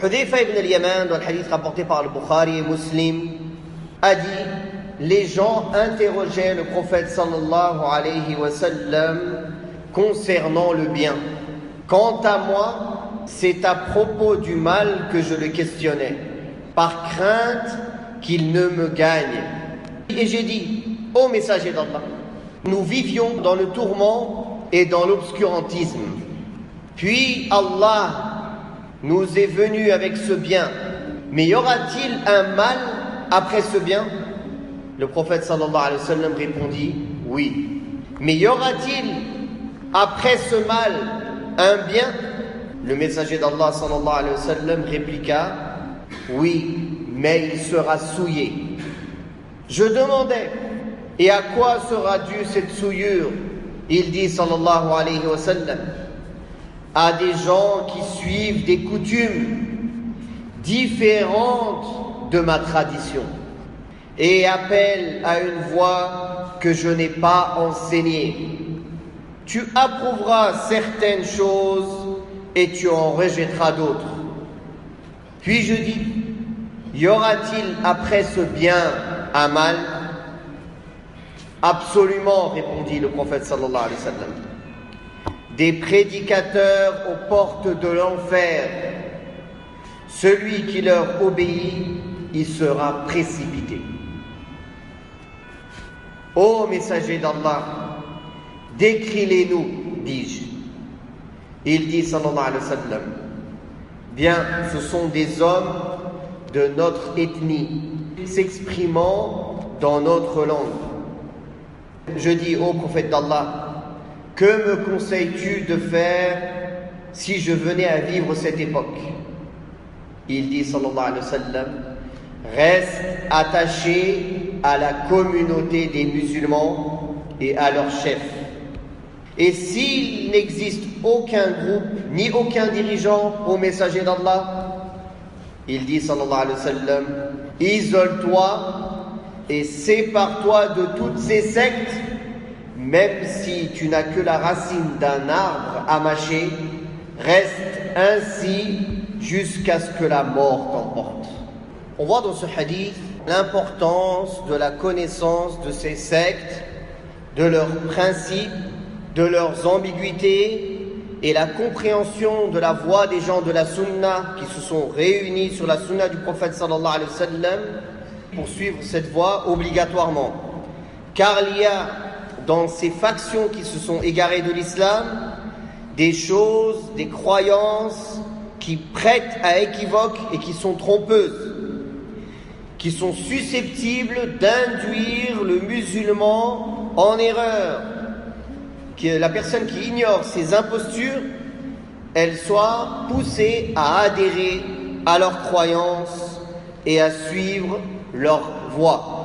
Hudhayfa ibn al-Yaman, dans le hadith rapporté par le Bukhari et Muslim, a dit: les gens interrogeaient le prophète sallallahu alayhi wa sallam concernant le bien. Quant à moi, c'est à propos du mal que je le questionnais, par crainte qu'il ne me gagne. Et j'ai dit: ô messager d'Allah, nous vivions dans le tourment et dans l'obscurantisme. Puis Allah nous est venu avec ce bien. Mais y aura-t-il un mal après ce bien? Le prophète sallallahu alayhi wa sallam répondit: oui. Mais y aura-t-il après ce mal un bien? Le messager d'Allah sallallahu alayhi wa sallam répliqua: oui, mais il sera souillé. Je demandais: et à quoi sera due cette souillure? Il dit sallallahu alayhi wa sallam: à des gens qui suivent des coutumes différentes de ma tradition et appellent à une voie que je n'ai pas enseignée. Tu approuveras certaines choses et tu en rejetteras d'autres. Puis je dis: y aura-t-il après ce bien un mal? Absolument, répondit le prophète sallallahu alayhi wa sallam. Des prédicateurs aux portes de l'enfer. Celui qui leur obéit, il sera précipité. Ô messager d'Allah, décris-les-nous, dis-je. Il dit sallallahu alayhi wa sallam: bien, ce sont des hommes de notre ethnie, s'exprimant dans notre langue. Je dis: ô prophète d'Allah, que me conseilles-tu de faire si je venais à vivre cette époque? Il dit sallallahu alayhi wa sallam: reste attaché à la communauté des musulmans et à leur chef. Et s'il n'existe aucun groupe ni aucun dirigeant au messager d'Allah, il dit sallallahu alayhi wa sallam: isole-toi et sépare-toi de toutes ces sectes. Même si tu n'as que la racine d'un arbre à mâcher, reste ainsi jusqu'à ce que la mort t'emporte. On voit dans ce hadith l'importance de la connaissance de ces sectes, de leurs principes, de leurs ambiguïtés et la compréhension de la voie des gens de la sunna qui se sont réunis sur la sunna du prophète sallallahu alayhi wa sallam pour suivre cette voie obligatoirement. Car il y a dans ces factions qui se sont égarées de l'islam des choses, des croyances qui prêtent à équivoque et qui sont trompeuses, qui sont susceptibles d'induire le musulman en erreur, que la personne qui ignore ces impostures, elle soit poussée à adhérer à leurs croyances et à suivre leur voie.